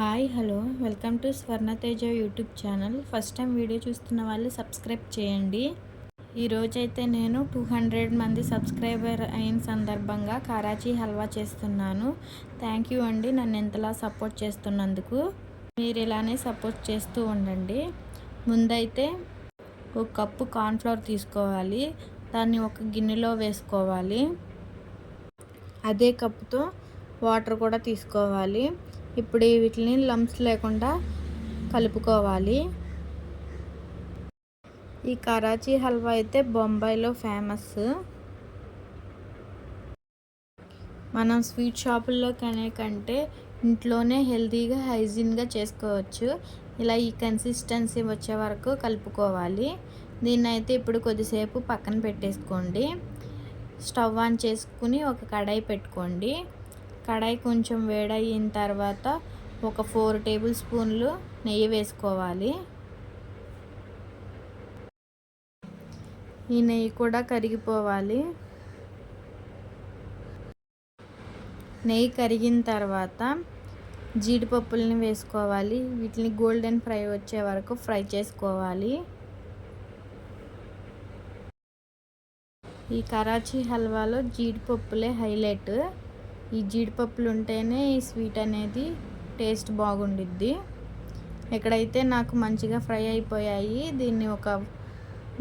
Hi hello welcome to Swarnateja YouTube channel. First time video చూస్తున్న వాళ్ళు subscribe చేయండి. ఈరోజైతే నేను 200 మంది సబ్స్క్రైబర్ అయిన సందర్భంగా కరాచీ హల్వా చేస్తున్నాను. థ్యాంక్ యూ అండి, నన్ను ఎంతలా సపోర్ట్ చేస్తున్నందుకు. మీరు ఇలానే సపోర్ట్ చేస్తూ ఉండండి. ముందైతే ఒక కప్పు కార్న్ఫ్లవర్ తీసుకోవాలి, దాన్ని ఒక గిన్నెలో వేసుకోవాలి. అదే కప్పుతో వాటర్ కూడా తీసుకోవాలి. ఇప్పుడు వీటిని లంప్స్ లేకుండా కలుపుకోవాలి. ఈ కరాచీ హల్వా అయితే బొంబాయిలో ఫేమస్. మనం స్వీట్ షాపుల్లో కంటే ఇంట్లోనే హెల్తీగా హైజీన్గా చేసుకోవచ్చు. ఇలా ఈ కన్సిస్టెన్సీ వచ్చే వరకు కలుపుకోవాలి. దీన్ని అయితే ఇప్పుడు కొద్దిసేపు పక్కన పెట్టేసుకోండి. స్టవ్ ఆన్ చేసుకుని ఒక కడాయి పెట్టుకోండి. కడాయి కొంచెం వేడయిన తర్వాత ఒక 4 టేబుల్ స్పూన్లు నెయ్యి వేసుకోవాలి. ఈ నెయ్యి కూడా కరిగిపోవాలి. నెయ్యి కరిగిన తర్వాత జీడిపప్పుల్ని వేసుకోవాలి. వీటిని గోల్డెన్ ఫ్రై వచ్చే వరకు ఫ్రై చేసుకోవాలి. ఈ కరాచీ హల్వాలో జీడిపప్పులే హైలైట్. ఈ జీడిపప్పులు ఉంటేనే ఈ స్వీట్ అనేది టేస్ట్ బాగుండిద్ది. ఇక్కడైతే నాకు మంచిగా ఫ్రై అయిపోయాయి. దీన్ని ఒక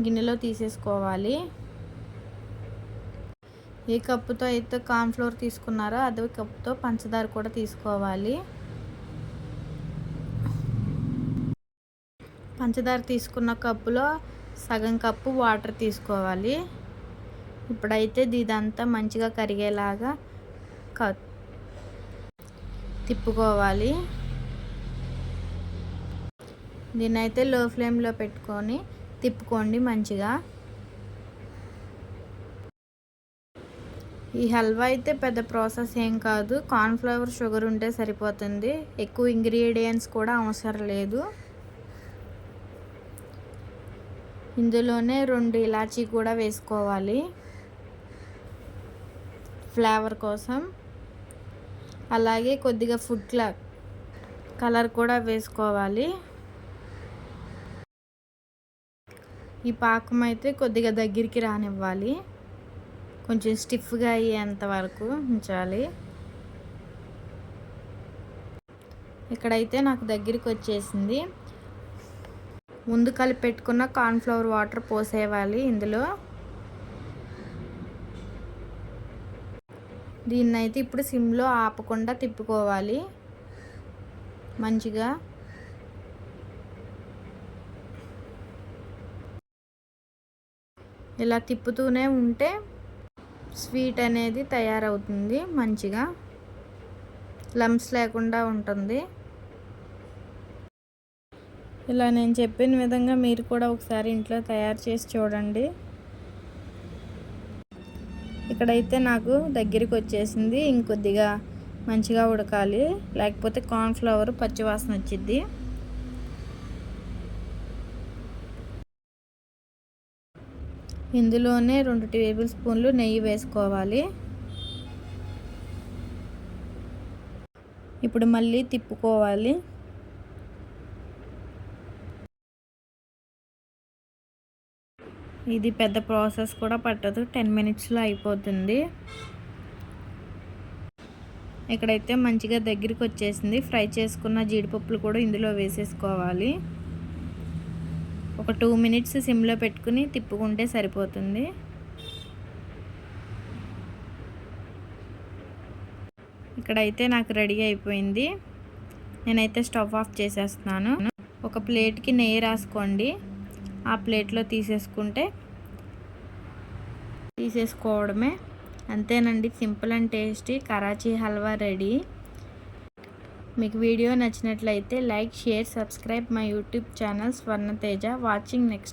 గిన్నెలో తీసేసుకోవాలి. ఏ కప్పుతో అయితే కార్న్ఫ్లోర్ తీసుకున్నారో అదే కప్పుతో పంచదార కూడా తీసుకోవాలి. పంచదార తీసుకున్న కప్పులో సగం కప్పు వాటర్ తీసుకోవాలి. ఇప్పుడైతే ఇదంతా మంచిగా కరిగేలాగా తిప్పుకోవాలి. దీన్నైతే లో ఫ్లేమ్లో పెట్టుకొని తిప్పుకోండి మంచిగా. ఈ హల్వా అయితే పెద్ద ప్రాసెస్ ఏం కాదు. కార్న్ఫ్లవర్, షుగర్ ఉంటే సరిపోతుంది. ఎక్కువ ఇంగ్రీడియంట్స్ కూడా అవసరం లేదు. ఇందులోనే 2 ఇలాచీ కూడా వేసుకోవాలి ఫ్లేవర్ కోసం. అలాగే కొద్దిగా ఫుడ్ కలర్ కూడా వేసుకోవాలి. ఈ పాకం అయితే కొద్దిగా దగ్గరికి రానివ్వాలి. కొంచెం స్టిఫ్గా అయ్యేంత వరకు ఉంచాలి. ఇక్కడైతే నాకు దగ్గరికి వచ్చేసింది. ముందు కలిపి పెట్టుకున్న కార్న్ఫ్లవర్ వాటర్ పోసేయాలి ఇందులో. దీన్నైతే ఇప్పుడు సిమ్లో ఆపకుండా తిప్పుకోవాలి మంచిగా. ఇలా తిప్పుతూనే ఉంటే స్వీట్ అనేది తయారవుతుంది. మంచిగా లంప్స్ లేకుండా ఉంటుంది. ఇలా నేను చెప్పిన విధంగా మీరు కూడా ఒకసారి ఇంట్లో తయారు చేసి చూడండి. ఇక్కడైతే నాకు దగ్గరికి వచ్చేసింది. ఇంకొద్దిగా మంచిగా ఉడకాలి, లేకపోతే కార్న్ఫ్లవర్ పచ్చివాసన వచ్చింది. ఇందులోనే 2 టేబుల్ స్పూన్లు నెయ్యి వేసుకోవాలి. ఇప్పుడు మళ్ళీ తిప్పుకోవాలి. ఇది పెద్ద ప్రాసెస్ కూడా పట్టదు, 10 మినిట్స్లో అయిపోతుంది. ఇక్కడైతే మంచిగా దగ్గరికి వచ్చేసింది. ఫ్రై చేసుకున్న జీడిపప్పులు కూడా ఇందులో వేసేసుకోవాలి. ఒక 2 మినిట్స్ సిమ్లో పెట్టుకుని తిప్పుకుంటే సరిపోతుంది. ఇక్కడైతే నాకు రెడీ అయిపోయింది. నేనైతే స్టవ్ ఆఫ్ చేసేస్తున్నాను. ఒక ప్లేట్కి నెయ్యి రాసుకోండి. ఆ ప్లేట్లో తీసేసుకోవడమే. అంతేనండి, simple and tasty Karachi halwa ready. మీకు వీడియో నచ్చినట్లయితే like, share, subscribe my YouTube channel Swarnateja. Watching next.